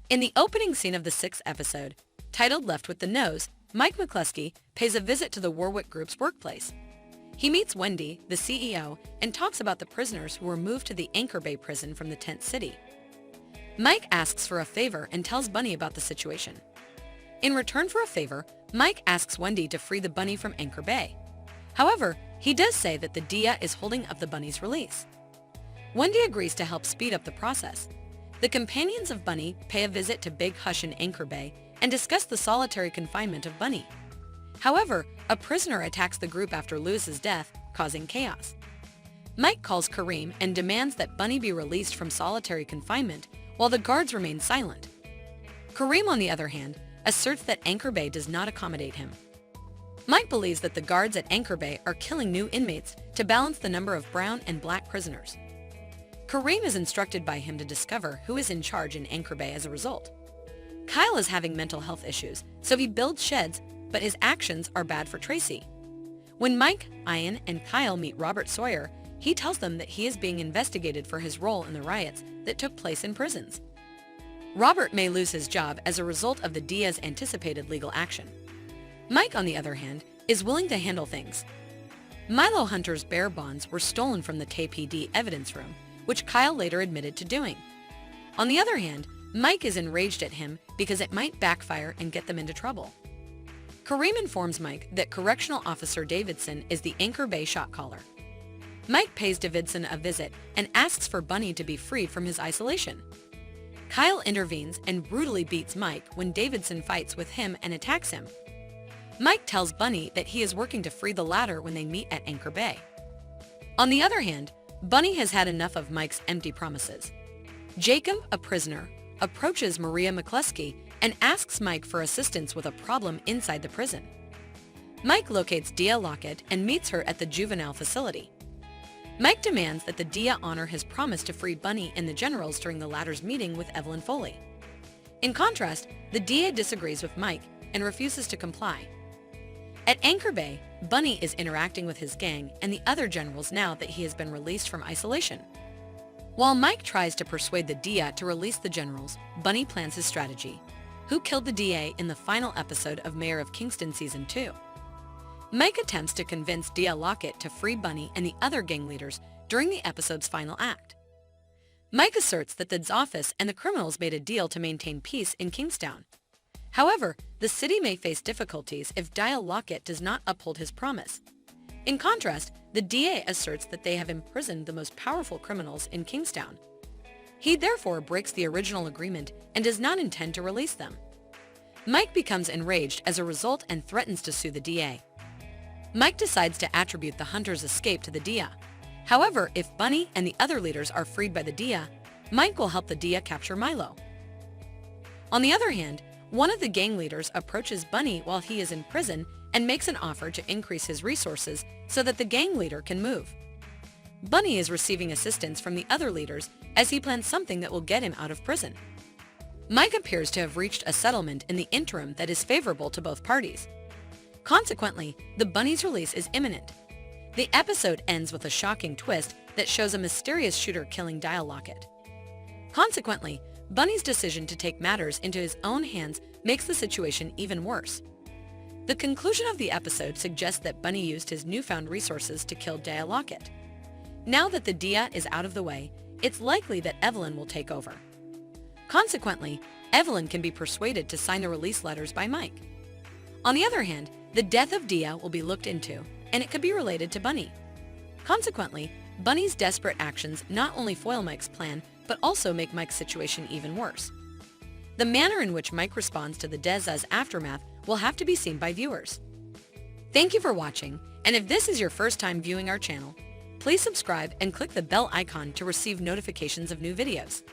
In the opening scene of the 6th episode, titled Left with the Nose, Mike McCluskey pays a visit to the Warwick Group's workplace. He meets Wendy, the CEO, and talks about the prisoners who were moved to the Anchor Bay prison from the tent city. Mike asks for a favor and tells Bunny about the situation. In return for a favor, Mike asks Wendy to free the bunny from Anchor Bay. However, he does say that the DEA is holding up the bunny's release. Wendy agrees to help speed up the process. The companions of Bunny pay a visit to Big Hush in Anchor Bay and discuss the solitary confinement of Bunny. However, a prisoner attacks the group after Lewis's death, causing chaos. Mike calls Kareem and demands that Bunny be released from solitary confinement while the guards remain silent. Kareem, on the other hand, asserts that Anchor Bay does not accommodate him. Mike believes that the guards at Anchor Bay are killing new inmates to balance the number of brown and black prisoners. Kareem is instructed by him to discover who is in charge in Anchor Bay as a result. Kyle is having mental health issues, so he builds sheds, but his actions are bad for Tracy. When Mike, Ian, and Kyle meet Robert Sawyer, he tells them that he is being investigated for his role in the riots that took place in prisons. Robert may lose his job as a result of the DEA's anticipated legal action. Mike, on the other hand, is willing to handle things. Milo Hunter's bear bonds were stolen from the TPD evidence room, which Kyle later admitted to doing. On the other hand, Mike is enraged at him because it might backfire and get them into trouble. Kareem informs Mike that Correctional Officer Davidson is the Anchor Bay shot caller. Mike pays Davidson a visit and asks for Bunny to be freed from his isolation. Kyle intervenes and brutally beats Mike when Davidson fights with him and attacks him. Mike tells Bunny that he is working to free the latter when they meet at Anchor Bay. On the other hand, Bunny has had enough of Mike's empty promises. Jacob, a prisoner, approaches Maria McCluskey and asks Mike for assistance with a problem inside the prison. Mike locates Dia Lockett and meets her at the juvenile facility. Mike demands that the DEA honor his promise to free Bunny and the generals during the latter's meeting with Evelyn Foley. In contrast, the DEA disagrees with Mike and refuses to comply. At Anchor Bay, Bunny is interacting with his gang and the other generals now that he has been released from isolation. While Mike tries to persuade the DEA to release the generals, Bunny plans his strategy. Who killed the DEA in the final episode of Mayor of Kingstown Season 2? Mike attempts to convince Dia Lockett to free Bunny and the other gang leaders during the episode's final act. Mike asserts that the office and the criminals made a deal to maintain peace in Kingstown. However, the city may face difficulties if Dia Lockett does not uphold his promise. In contrast, the DA asserts that they have imprisoned the most powerful criminals in Kingstown. He therefore breaks the original agreement and does not intend to release them. Mike becomes enraged as a result and threatens to sue the DA. Mike decides to attribute the hunter's escape to the DEA. However, if Bunny and the other leaders are freed by the DEA, Mike will help the DEA capture Milo. On the other hand, one of the gang leaders approaches Bunny while he is in prison and makes an offer to increase his resources so that the gang leader can move. Bunny is receiving assistance from the other leaders as he plans something that will get him out of prison. Mike appears to have reached a settlement in the interim that is favorable to both parties. Consequently, the bunny's release is imminent. The episode ends with a shocking twist that shows a mysterious shooter killing Dia Lockett. Consequently, Bunny's decision to take matters into his own hands makes the situation even worse. The conclusion of the episode suggests that Bunny used his newfound resources to kill Dia Lockett. Now that the DEA is out of the way, it's likely that Evelyn will take over. Consequently, Evelyn can be persuaded to sign the release letters by Mike. On the other hand, the death of Dia will be looked into, and it could be related to Bunny. Consequently, Bunny's desperate actions not only foil Mike's plan, but also make Mike's situation even worse. The manner in which Mike responds to the Deza's aftermath will have to be seen by viewers. Thank you for watching, and if this is your first time viewing our channel, please subscribe and click the bell icon to receive notifications of new videos.